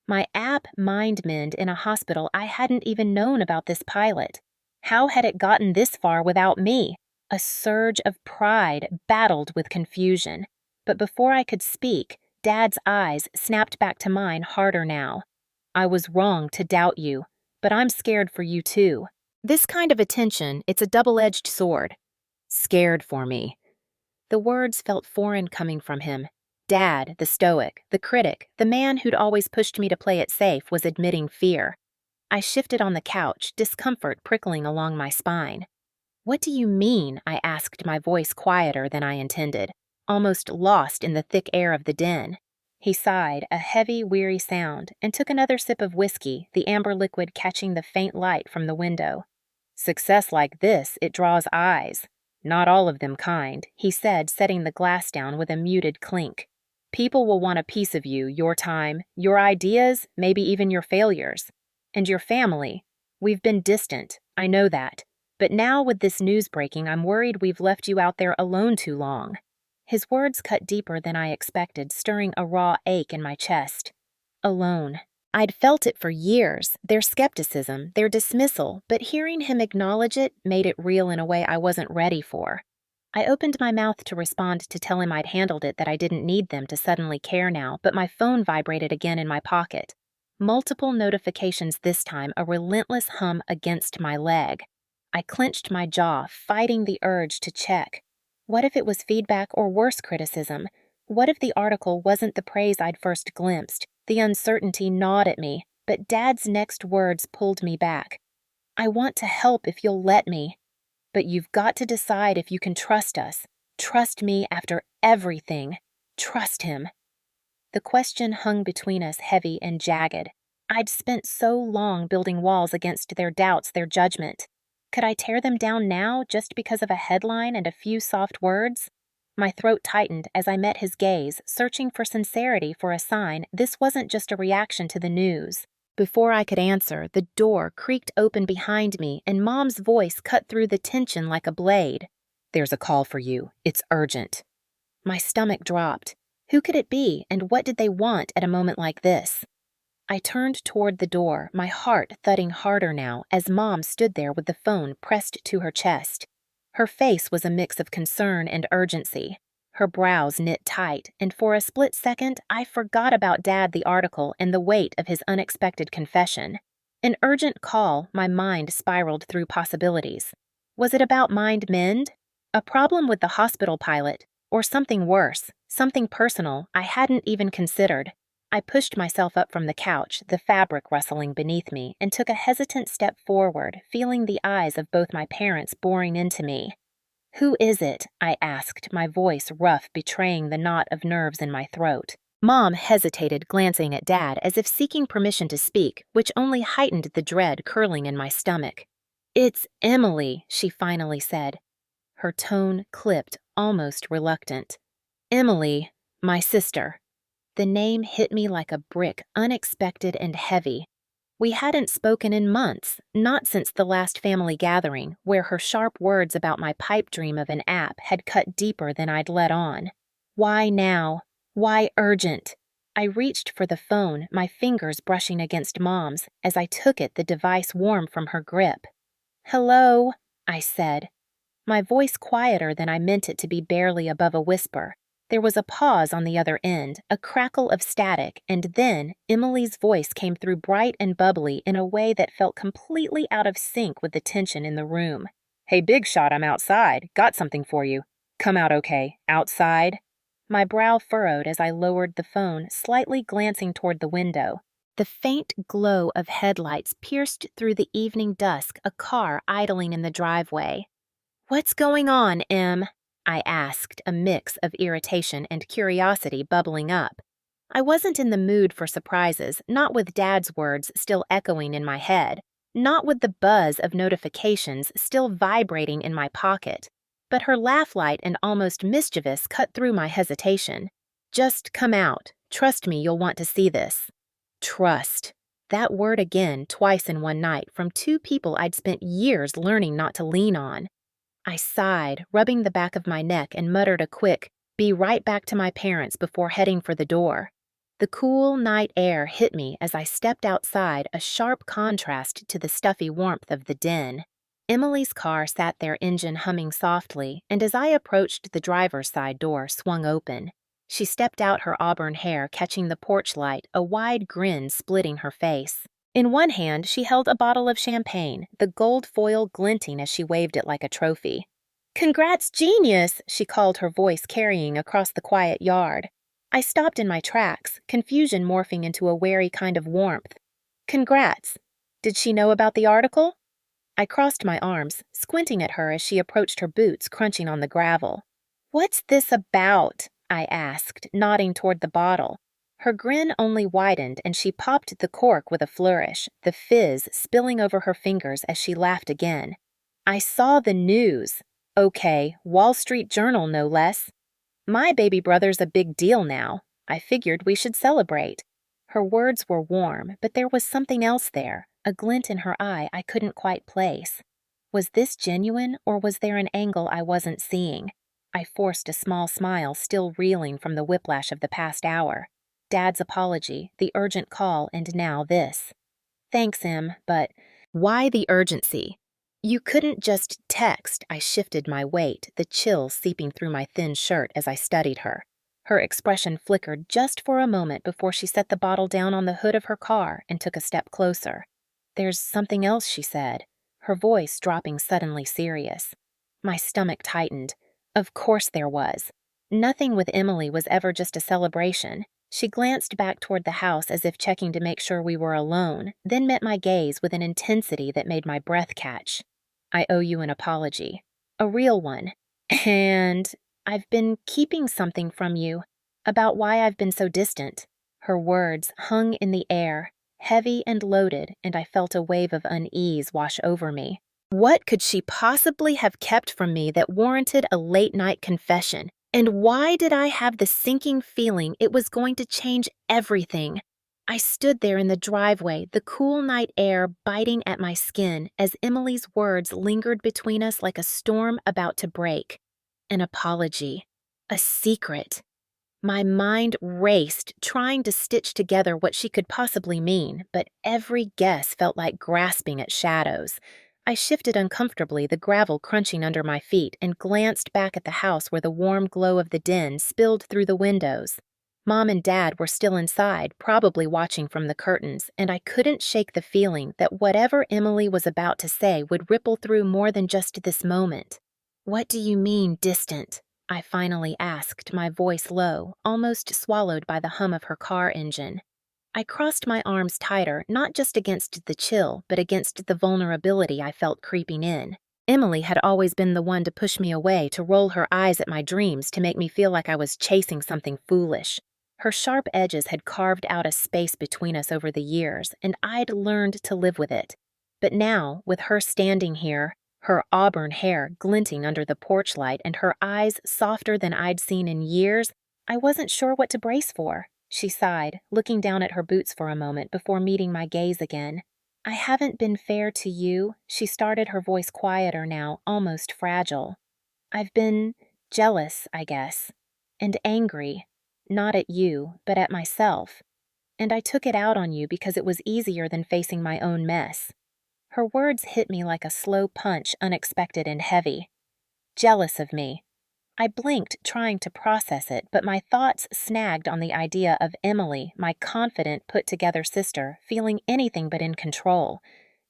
My app mind-mend in a hospital. I hadn't even known about this pilot. How had it gotten this far without me? A surge of pride battled with confusion. But before I could speak, Dad's eyes snapped back to mine harder now. "I was wrong to doubt you, but I'm scared for you too. This kind of attention, it's a double-edged sword." "Scared for me." The words felt foreign coming from him. Dad, the stoic, the critic, the man who'd always pushed me to play it safe, was admitting fear. I shifted on the couch, discomfort prickling along my spine. "What do you mean?" I asked, my voice quieter than I intended, almost lost in the thick air of the den. He sighed, a heavy, weary sound, and took another sip of whiskey, the amber liquid catching the faint light from the window. "Success like this, it draws eyes. Not all of them kind," he said, setting the glass down with a muted clink. "People will want a piece of you, your time, your ideas, maybe even your failures. And your family. We've been distant, I know that. But now with this news breaking, I'm worried we've left you out there alone too long." His words cut deeper than I expected, stirring a raw ache in my chest. Alone. I'd felt it for years, their skepticism, their dismissal, but hearing him acknowledge it made it real in a way I wasn't ready for. I opened my mouth to respond, to tell him I'd handled it, that I didn't need them to suddenly care now, but my phone vibrated again in my pocket. Multiple notifications this time, a relentless hum against my leg. I clenched my jaw, fighting the urge to check. What if it was feedback or worse, criticism? What if the article wasn't the praise I'd first glimpsed? The uncertainty gnawed at me, but Dad's next words pulled me back. "I want to help if you'll let me. But you've got to decide if you can trust us. Trust me after everything. Trust him." The question hung between us, heavy and jagged. I'd spent so long building walls against their doubts, their judgment. Could I tear them down now just because of a headline and a few soft words? My throat tightened as I met his gaze, searching for sincerity, for a sign this wasn't just a reaction to the news. Before I could answer, the door creaked open behind me, and Mom's voice cut through the tension like a blade. "There's a call for you. It's urgent." My stomach dropped. Who could it be, and what did they want at a moment like this? I turned toward the door, my heart thudding harder now, as Mom stood there with the phone pressed to her chest. Her face was a mix of concern and urgency. Her brows knit tight, and for a split second, I forgot about Dad, the article, and the weight of his unexpected confession. An urgent call, my mind spiraled through possibilities. Was it about mind-mend? A problem with the hospital pilot? Or something worse, something personal I hadn't even considered? I pushed myself up from the couch, the fabric rustling beneath me, and took a hesitant step forward, feeling the eyes of both my parents boring into me. "Who is it?" I asked, my voice rough, betraying the knot of nerves in my throat. Mom hesitated, glancing at Dad as if seeking permission to speak, which only heightened the dread curling in my stomach. "It's Emily," she finally said. Her tone clipped, almost reluctant. "Emily, my sister." The name hit me like a brick, unexpected and heavy. We hadn't spoken in months, not since the last family gathering, where her sharp words about my pipe dream of an app had cut deeper than I'd let on. Why now? Why urgent? I reached for the phone, my fingers brushing against Mom's. As I took it, the device warm from her grip. "Hello," I said, my voice quieter than I meant it to be, barely above a whisper. There was a pause on the other end, a crackle of static, and then Emily's voice came through bright and bubbly in a way that felt completely out of sync with the tension in the room. "Hey, Big Shot, I'm outside. Got something for you. Come out okay. Outside?" My brow furrowed as I lowered the phone, slightly glancing toward the window. The faint glow of headlights pierced through the evening dusk, a car idling in the driveway. "What's going on, Em?" I asked, a mix of irritation and curiosity bubbling up. I wasn't in the mood for surprises, not with Dad's words still echoing in my head, not with the buzz of notifications still vibrating in my pocket. But her laugh light and almost mischievous cut through my hesitation. "Just come out. Trust me, you'll want to see this." Trust. That word again, twice in one night, from two people I'd spent years learning not to lean on. I sighed, rubbing the back of my neck, and muttered a quick, "Be right back to my parents," before heading for the door. The cool night air hit me as I stepped outside, a sharp contrast to the stuffy warmth of the den. Emily's car sat there, engine humming softly, and as I approached, the driver's side door swung open. She stepped out, her auburn hair catching the porch light, a wide grin splitting her face. In one hand, she held a bottle of champagne, the gold foil glinting as she waved it like a trophy. "Congrats, genius!" she called, her voice carrying across the quiet yard. I stopped in my tracks, confusion morphing into a wary kind of warmth. "Congrats. Did she know about the article?" I crossed my arms, squinting at her as she approached, her boots crunching on the gravel. "What's this about?" I asked, nodding toward the bottle. Her grin only widened, and she popped the cork with a flourish, the fizz spilling over her fingers as she laughed again. "I saw the news. Okay, Wall Street Journal, no less. My baby brother's a big deal now. I figured we should celebrate." Her words were warm, but there was something else there, a glint in her eye I couldn't quite place. Was this genuine, or was there an angle I wasn't seeing? I forced a small smile, still reeling from the whiplash of the past hour. Dad's apology, the urgent call, and now this. "Thanks, Em, but why the urgency? You couldn't just text." I shifted my weight, the chill seeping through my thin shirt as I studied her. Her expression flickered just for a moment before she set the bottle down on the hood of her car and took a step closer. "There's something else," she said, her voice dropping suddenly serious. My stomach tightened. Of course there was. Nothing with Emily was ever just a celebration. She glanced back toward the house as if checking to make sure we were alone, then met my gaze with an intensity that made my breath catch. "I owe you an apology. A real one. And I've been keeping something from you about why I've been so distant." Her words hung in the air, heavy and loaded, and I felt a wave of unease wash over me. What could she possibly have kept from me that warranted a late-night confession? And why did I have the sinking feeling it was going to change everything? I stood there in the driveway, the cool night air biting at my skin as Emily's words lingered between us like a storm about to break. An apology. A secret. My mind raced, trying to stitch together what she could possibly mean, but every guess felt like grasping at shadows. I shifted uncomfortably, the gravel crunching under my feet, and glanced back at the house where the warm glow of the den spilled through the windows. Mom and Dad were still inside, probably watching from the curtains, and I couldn't shake the feeling that whatever Emily was about to say would ripple through more than just this moment. "What do you mean, distant?" I finally asked, my voice low, almost swallowed by the hum of her car engine. I crossed my arms tighter, not just against the chill, but against the vulnerability I felt creeping in. Emily had always been the one to push me away, to roll her eyes at my dreams, to make me feel like I was chasing something foolish. Her sharp edges had carved out a space between us over the years, and I'd learned to live with it. But now, with her standing here, her auburn hair glinting under the porch light and her eyes softer than I'd seen in years, I wasn't sure what to brace for. She sighed, looking down at her boots for a moment before meeting my gaze again. I haven't been fair to you, she started, her voice quieter now, almost fragile. I've been jealous, I guess, and angry, not at you, but at myself. And I took it out on you because it was easier than facing my own mess. Her words hit me like a slow punch, unexpected and heavy. Jealous of me. I blinked, trying to process it, but my thoughts snagged on the idea of Emily, my confident, put-together sister, feeling anything but in control.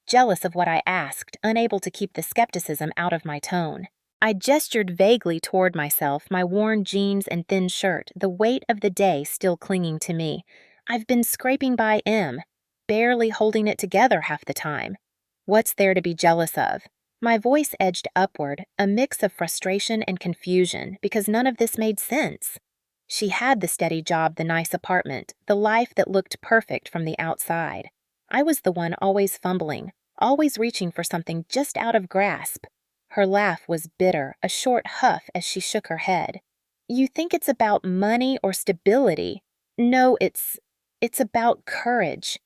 Jealous of what I asked, unable to keep the skepticism out of my tone. I gestured vaguely toward myself, my worn jeans and thin shirt, the weight of the day still clinging to me. I've been scraping by M, barely holding it together half the time. What's there to be jealous of? My voice edged upward, a mix of frustration and confusion, because none of this made sense. She had the steady job, the nice apartment, the life that looked perfect from the outside. I was the one always fumbling, always reaching for something just out of grasp. Her laugh was bitter, a short huff as she shook her head. You think it's about money or stability? No, it's about courage.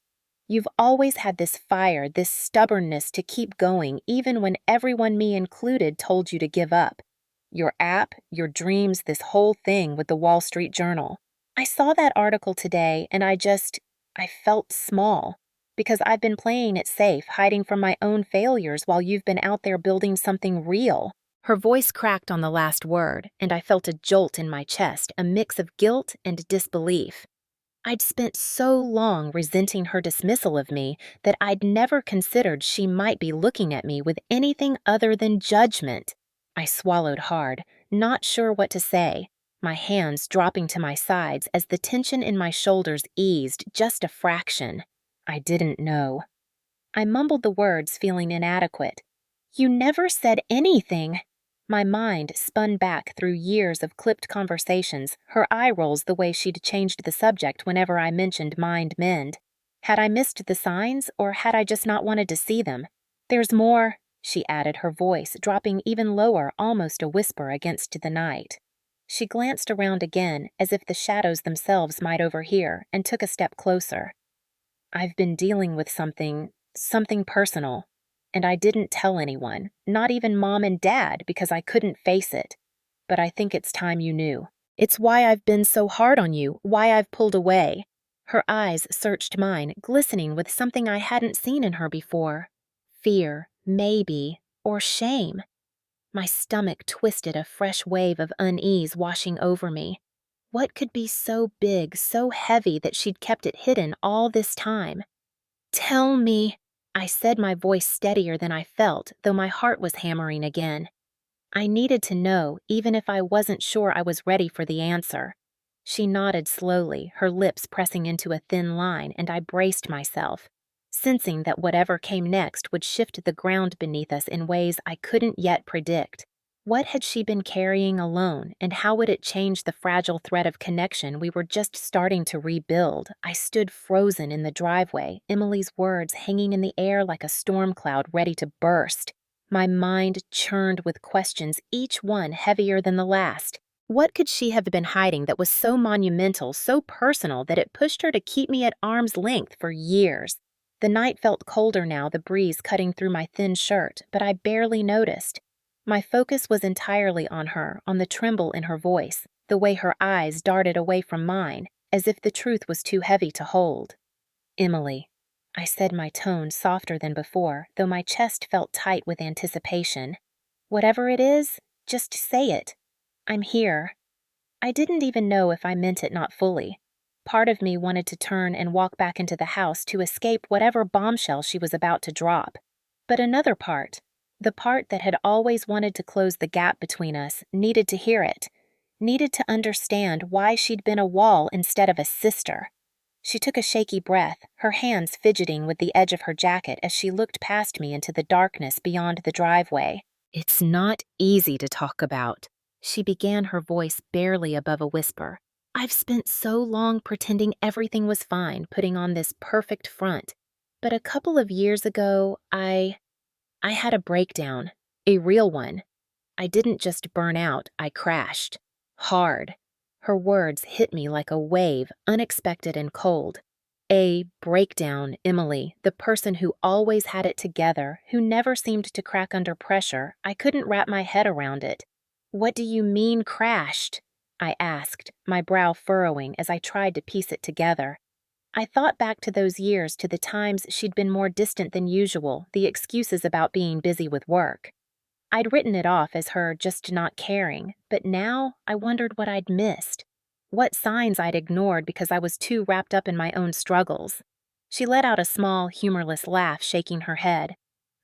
You've always had this fire, this stubbornness to keep going, even when everyone, me included, told you to give up. Your app, your dreams, this whole thing with the Wall Street Journal. I saw that article today and I felt small. Because I've been playing it safe, hiding from my own failures while you've been out there building something real. Her voice cracked on the last word, and I felt a jolt in my chest, a mix of guilt and disbelief. I'd spent so long resenting her dismissal of me that I'd never considered she might be looking at me with anything other than judgment. I swallowed hard, not sure what to say, my hands dropping to my sides as the tension in my shoulders eased just a fraction. I didn't know. I mumbled the words, feeling inadequate. You never said anything. My mind spun back through years of clipped conversations, her eye rolls the way she'd changed the subject whenever I mentioned mind-mend. Had I missed the signs, or had I just not wanted to see them? There's more, she added, her voice dropping even lower, almost a whisper against the night. She glanced around again, as if the shadows themselves might overhear, and took a step closer. I've been dealing with something personal. And I didn't tell anyone, not even Mom and Dad, because I couldn't face it. But I think it's time you knew. It's why I've been so hard on you, why I've pulled away. Her eyes searched mine, glistening with something I hadn't seen in her before. Fear, maybe, or shame. My stomach twisted, a fresh wave of unease washing over me. What could be so big, so heavy that she'd kept it hidden all this time? Tell me, I said, my voice steadier than I felt, though my heart was hammering again. I needed to know, even if I wasn't sure I was ready for the answer. She nodded slowly, her lips pressing into a thin line, and I braced myself, sensing that whatever came next would shift the ground beneath us in ways I couldn't yet predict. What had she been carrying alone, and how would it change the fragile thread of connection we were just starting to rebuild? I stood frozen in the driveway, Emily's words hanging in the air like a storm cloud ready to burst. My mind churned with questions, each one heavier than the last. What could she have been hiding that was so monumental, so personal, that it pushed her to keep me at arm's length for years? The night felt colder now, the breeze cutting through my thin shirt, but I barely noticed. My focus was entirely on her, on the tremble in her voice, the way her eyes darted away from mine, as if the truth was too heavy to hold. Emily, I said, my tone softer than before, though my chest felt tight with anticipation. Whatever it is, just say it. I'm here. I didn't even know if I meant it not fully. Part of me wanted to turn and walk back into the house to escape whatever bombshell she was about to drop. But another part, the part that had always wanted to close the gap between us, needed to hear it, needed to understand why she'd been a wall instead of a sister. She took a shaky breath, her hands fidgeting with the edge of her jacket as she looked past me into the darkness beyond the driveway. It's not easy to talk about, she began, her voice barely above a whisper. I've spent so long pretending everything was fine, putting on this perfect front. But a couple of years ago, I had a breakdown, a real one. I didn't just burn out, I crashed. Hard. Her words hit me like a wave, unexpected and cold. A breakdown, Emily, the person who always had it together, who never seemed to crack under pressure. I couldn't wrap my head around it. What do you mean crashed? I asked, my brow furrowing as I tried to piece it together. I thought back to those years, to the times she'd been more distant than usual, the excuses about being busy with work. I'd written it off as her just not caring, but now I wondered what I'd missed. What signs I'd ignored because I was too wrapped up in my own struggles. She let out a small, humorless laugh, shaking her head.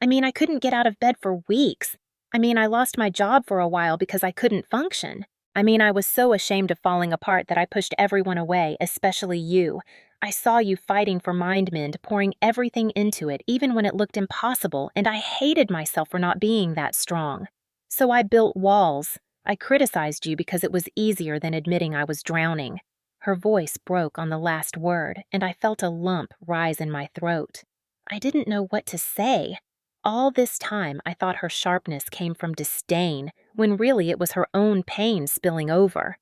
I couldn't get out of bed for weeks. I lost my job for a while because I couldn't function. I was so ashamed of falling apart that I pushed everyone away, especially you. I saw you fighting for MindMend, pouring everything into it, even when it looked impossible, and I hated myself for not being that strong. So I built walls. I criticized you because it was easier than admitting I was drowning. Her voice broke on the last word, and I felt a lump rise in my throat. I didn't know what to say. All this time, I thought her sharpness came from disdain, when really it was her own pain spilling over.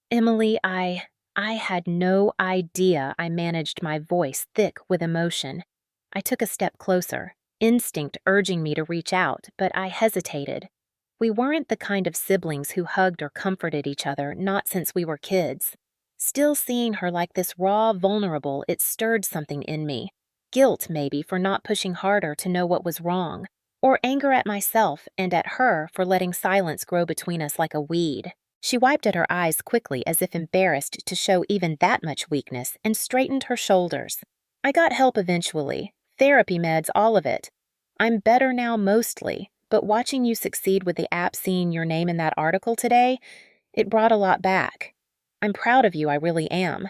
Emily, I had no idea I managed my voice thick with emotion. I took a step closer, instinct urging me to reach out, but I hesitated. We weren't the kind of siblings who hugged or comforted each other, not since we were kids. Still seeing her like this raw, vulnerable, it stirred something in me. Guilt, maybe, for not pushing harder to know what was wrong, or anger at myself and at her for letting silence grow between us like a weed. She wiped at her eyes quickly as if embarrassed to show even that much weakness and straightened her shoulders. I got help eventually. Therapy meds, all of it. I'm better now mostly, but watching you succeed with the app, seeing your name in that article today, it brought a lot back. I'm proud of you, I really am.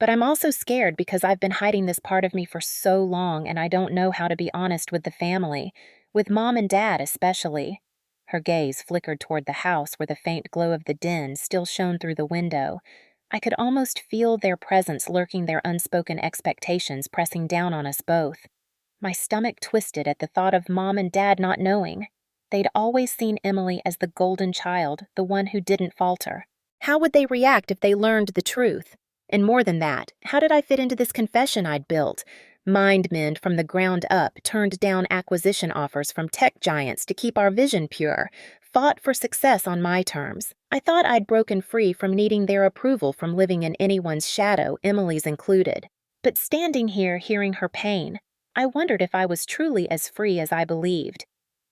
But I'm also scared because I've been hiding this part of me for so long and I don't know how to be honest with the family, with Mom and Dad especially. Her gaze flickered toward the house where the faint glow of the den still shone through the window. I could almost feel their presence lurking, their unspoken expectations pressing down on us both. My stomach twisted at the thought of Mom and Dad not knowing. They'd always seen Emily as the golden child, the one who didn't falter. How would they react if they learned the truth? And more than that, how did I fit into this confession I'd built? MindMend from the ground up turned down acquisition offers from tech giants to keep our vision pure, fought for success on my terms. I thought I'd broken free from needing their approval from living in anyone's shadow, Emily's included. But standing here hearing her pain, I wondered if I was truly as free as I believed.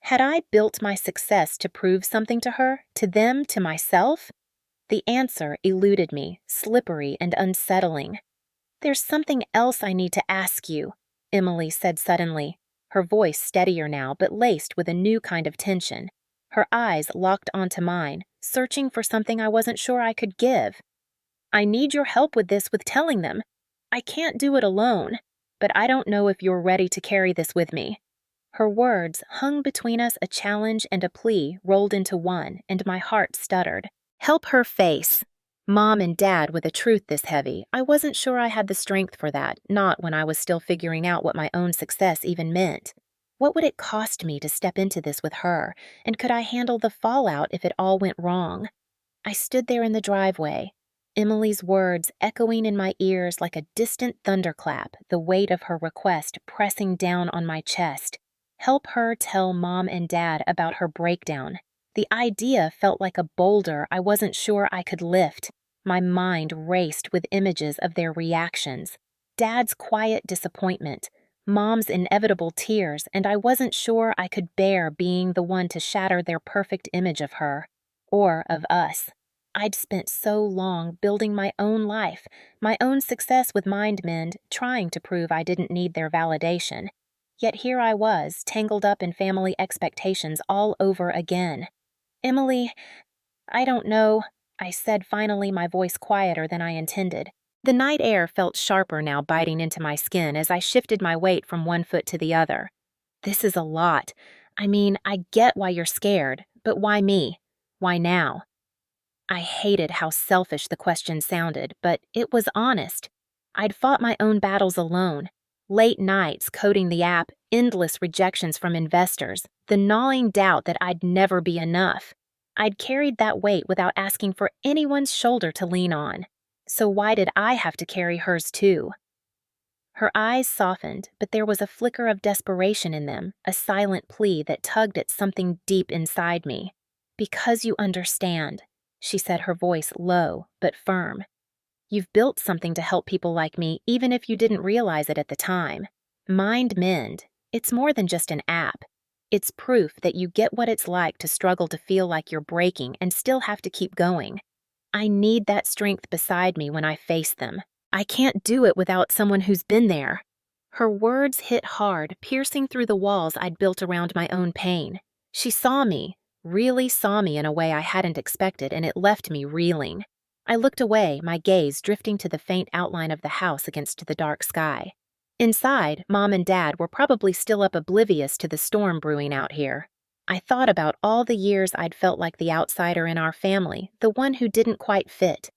Had I built my success to prove something to her, to them, to myself? The answer eluded me, slippery and unsettling. "There's something else I need to ask you," Emily said suddenly, her voice steadier now but laced with a new kind of tension. Her eyes locked onto mine, searching for something I wasn't sure I could give. "I need your help with this, with telling them. I can't do it alone, but I don't know if you're ready to carry this with me." Her words hung between us, a challenge and a plea rolled into one, and my heart stuttered. Help her face Mom and Dad with a truth this heavy. I wasn't sure I had the strength for that, not when I was still figuring out what my own success even meant. What would it cost me to step into this with her, and could I handle the fallout if it all went wrong? I stood there in the driveway, Emily's words echoing in my ears like a distant thunderclap, the weight of her request pressing down on my chest. Help her tell Mom and Dad about her breakdown. The idea felt like a boulder I wasn't sure I could lift. My mind raced with images of their reactions. Dad's quiet disappointment, Mom's inevitable tears, and I wasn't sure I could bear being the one to shatter their perfect image of her, or of us. I'd spent so long building my own life, my own success with MindMend, trying to prove I didn't need their validation. Yet here I was, tangled up in family expectations all over again. "Emily, I don't know," I said finally, my voice quieter than I intended. The night air felt sharper now, biting into my skin as I shifted my weight from one foot to the other. "This is a lot. I get why you're scared, but why me? Why now?" I hated how selfish the question sounded, but it was honest. I'd fought my own battles alone. Late nights coding the app, endless rejections from investors, the gnawing doubt that I'd never be enough. I'd carried that weight without asking for anyone's shoulder to lean on. So why did I have to carry hers too? Her eyes softened, but there was a flicker of desperation in them, a silent plea that tugged at something deep inside me. "Because you understand," she said, her voice low but firm. "You've built something to help people like me, even if you didn't realize it at the time. Mind Mend. It's more than just an app. It's proof that you get what it's like to struggle to feel like you're breaking and still have to keep going. I need that strength beside me when I face them. I can't do it without someone who's been there." Her words hit hard, piercing through the walls I'd built around my own pain. She saw me, really saw me in a way I hadn't expected, and it left me reeling. I looked away, my gaze drifting to the faint outline of the house against the dark sky. Inside, Mom and Dad were probably still up oblivious to the storm brewing out here. I thought about all the years I'd felt like the outsider in our family, the one who didn't quite fit.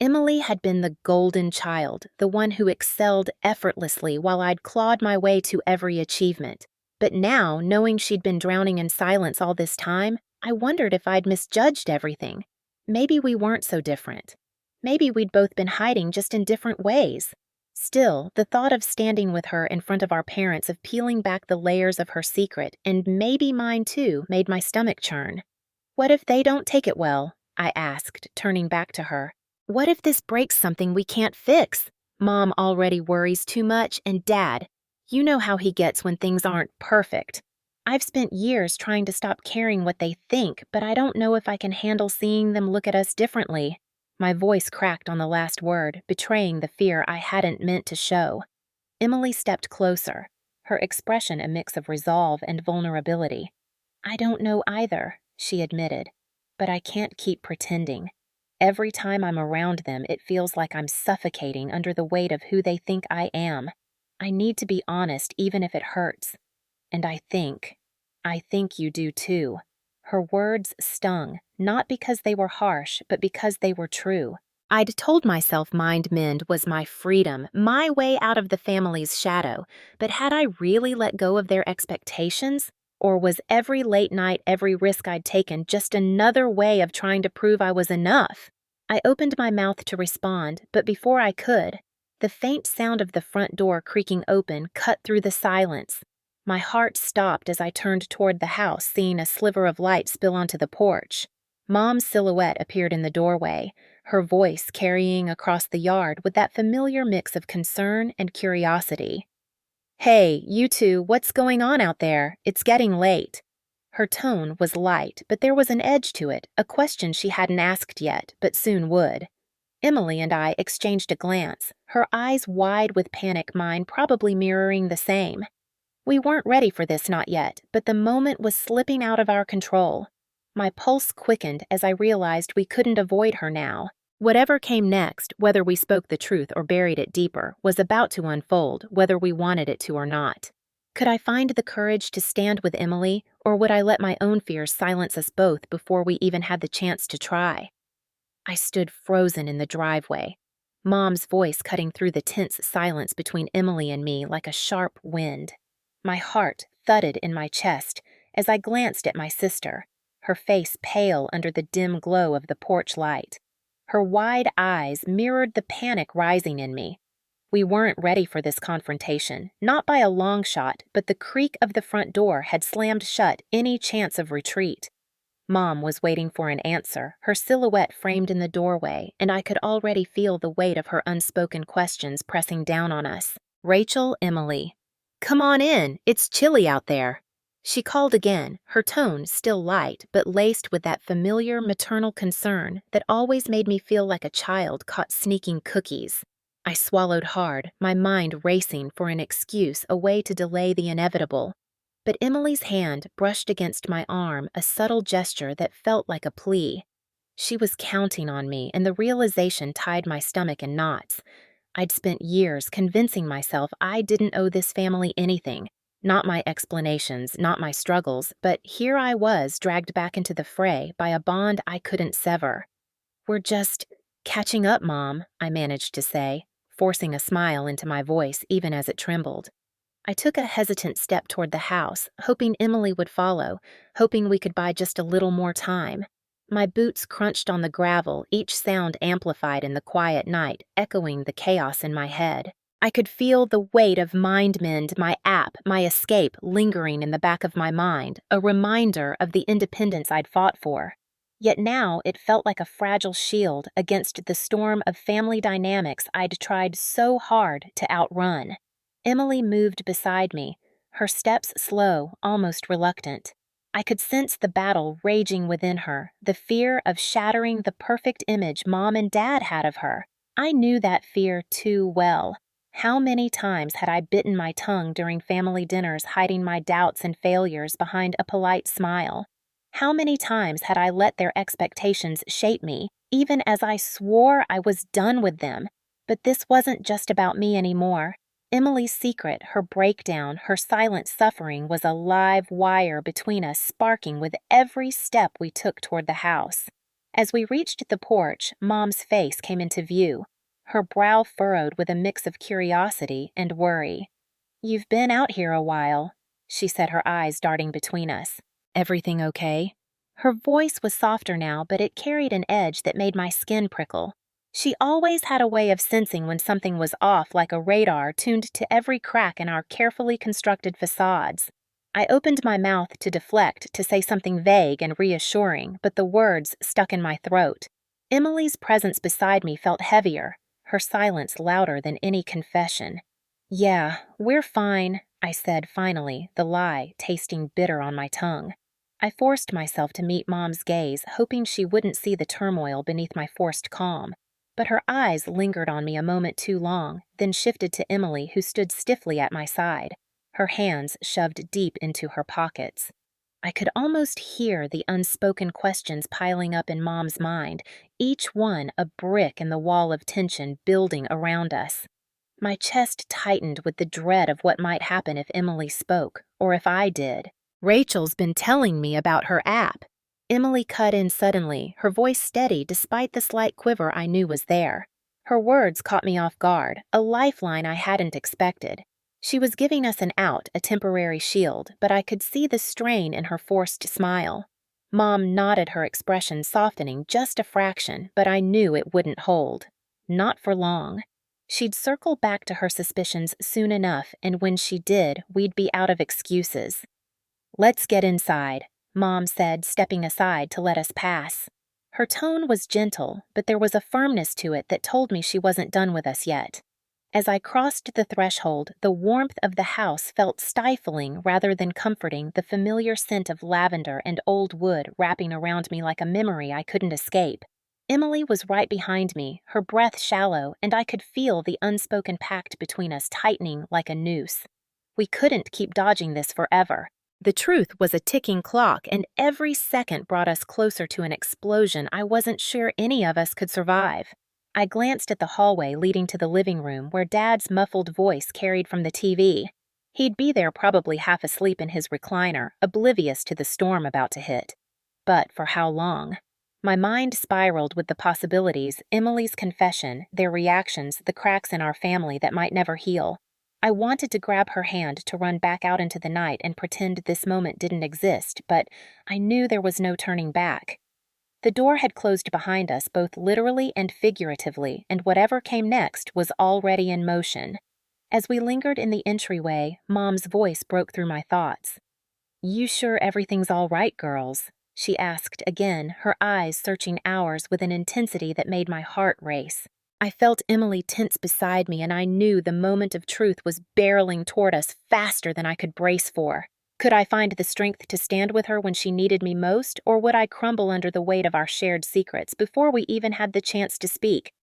Emily had been the golden child, the one who excelled effortlessly while I'd clawed my way to every achievement. But now, knowing she'd been drowning in silence all this time, I wondered if I'd misjudged everything. Maybe we weren't so different. Maybe we'd both been hiding just in different ways. Still, the thought of standing with her in front of our parents, of peeling back the layers of her secret, and maybe mine too, made my stomach churn. "What if they don't take it well?" I asked, turning back to her. "What if this breaks something we can't fix? Mom already worries too much, and Dad, you know how he gets when things aren't perfect. I've spent years trying to stop caring what they think, but I don't know if I can handle seeing them look at us differently." My voice cracked on the last word, betraying the fear I hadn't meant to show. Emily stepped closer, her expression a mix of resolve and vulnerability. "I don't know either," she admitted, "but I can't keep pretending. Every time I'm around them, it feels like I'm suffocating under the weight of who they think I am. I need to be honest even if it hurts. And I think you do too." Her words stung, not because they were harsh, but because they were true. I'd told myself Mind Mend was my freedom, my way out of the family's shadow, but had I really let go of their expectations? Or was every late night, every risk I'd taken just another way of trying to prove I was enough? I opened my mouth to respond, but before I could, the faint sound of the front door creaking open cut through the silence. My heart stopped as I turned toward the house, seeing a sliver of light spill onto the porch. Mom's silhouette appeared in the doorway, her voice carrying across the yard with that familiar mix of concern and curiosity. "Hey, you two, what's going on out there? It's getting late." Her tone was light, but there was an edge to it, a question she hadn't asked yet, but soon would. Emily and I exchanged a glance, her eyes wide with panic, mine probably mirroring the same. We weren't ready for this, not yet, but the moment was slipping out of our control. My pulse quickened as I realized we couldn't avoid her now. Whatever came next, whether we spoke the truth or buried it deeper, was about to unfold, whether we wanted it to or not. Could I find the courage to stand with Emily, or would I let my own fears silence us both before we even had the chance to try? I stood frozen in the driveway, Mom's voice cutting through the tense silence between Emily and me like a sharp wind. My heart thudded in my chest as I glanced at my sister, her face pale under the dim glow of the porch light. Her wide eyes mirrored the panic rising in me. We weren't ready for this confrontation, not by a long shot, but the creak of the front door had slammed shut any chance of retreat. Mom was waiting for an answer, her silhouette framed in the doorway, and I could already feel the weight of her unspoken questions pressing down on us. "Rachel, Emily. Come on in, it's chilly out there." She called again, her tone still light, but laced with that familiar maternal concern that always made me feel like a child caught sneaking cookies. I swallowed hard, my mind racing for an excuse, a way to delay the inevitable. But Emily's hand brushed against my arm, a subtle gesture that felt like a plea. She was counting on me, and the realization tied my stomach in knots. I'd spent years convincing myself I didn't owe this family anything. Not my explanations, not my struggles, but here I was dragged back into the fray by a bond I couldn't sever. "We're just catching up, Mom," I managed to say, forcing a smile into my voice even as it trembled. I took a hesitant step toward the house, hoping Emily would follow, hoping we could buy just a little more time. My boots crunched on the gravel, each sound amplified in the quiet night, echoing the chaos in my head. I could feel the weight of MindMend, my app, my escape lingering in the back of my mind, a reminder of the independence I'd fought for. Yet now it felt like a fragile shield against the storm of family dynamics I'd tried so hard to outrun. Emily moved beside me, her steps slow, almost reluctant. I could sense the battle raging within her, the fear of shattering the perfect image Mom and Dad had of her. I knew that fear too well. How many times had I bitten my tongue during family dinners, hiding my doubts and failures behind a polite smile? How many times had I let their expectations shape me, even as I swore I was done with them? But this wasn't just about me anymore. Emily's secret, her breakdown, her silent suffering was a live wire between us, sparking with every step we took toward the house. As we reached the porch, Mom's face came into view, her brow furrowed with a mix of curiosity and worry. "You've been out here a while," she said, her eyes darting between us. "Everything okay?" Her voice was softer now, but it carried an edge that made my skin prickle. She always had a way of sensing when something was off, like a radar tuned to every crack in our carefully constructed facades. I opened my mouth to deflect, to say something vague and reassuring, but the words stuck in my throat. Emily's presence beside me felt heavier, her silence louder than any confession. "Yeah, we're fine," I said finally, the lie tasting bitter on my tongue. I forced myself to meet Mom's gaze, hoping she wouldn't see the turmoil beneath my forced calm. But her eyes lingered on me a moment too long, then shifted to Emily, who stood stiffly at my side, her hands shoved deep into her pockets. I could almost hear the unspoken questions piling up in Mom's mind, each one a brick in the wall of tension building around us. My chest tightened with the dread of what might happen if Emily spoke, or if I did. "Rachel's been telling me about her app." Emily cut in suddenly, her voice steady despite the slight quiver I knew was there. Her words caught me off guard, a lifeline I hadn't expected. She was giving us an out, a temporary shield, but I could see the strain in her forced smile. Mom nodded, her expression softening just a fraction, but I knew it wouldn't hold. Not for long. She'd circle back to her suspicions soon enough, and when she did, we'd be out of excuses. "Let's get inside," Mom said, stepping aside to let us pass. Her tone was gentle, but there was a firmness to it that told me she wasn't done with us yet. As I crossed the threshold, the warmth of the house felt stifling rather than comforting, the familiar scent of lavender and old wood wrapping around me like a memory I couldn't escape. Emily was right behind me, her breath shallow, and I could feel the unspoken pact between us tightening like a noose. We couldn't keep dodging this forever. The truth was a ticking clock, and every second brought us closer to an explosion I wasn't sure any of us could survive. I glanced at the hallway leading to the living room where Dad's muffled voice carried from the TV. He'd be there probably half asleep in his recliner, oblivious to the storm about to hit. But for how long? My mind spiraled with the possibilities, Emily's confession, their reactions, the cracks in our family that might never heal. I wanted to grab her hand to run back out into the night and pretend this moment didn't exist, but I knew there was no turning back. The door had closed behind us, both literally and figuratively, and whatever came next was already in motion. As we lingered in the entryway, Mom's voice broke through my thoughts. "You sure everything's all right, girls?" she asked again, her eyes searching ours with an intensity that made my heart race. I felt Emily tense beside me, and I knew the moment of truth was barreling toward us faster than I could brace for. Could I find the strength to stand with her when she needed me most, or would I crumble under the weight of our shared secrets before we even had the chance to speak?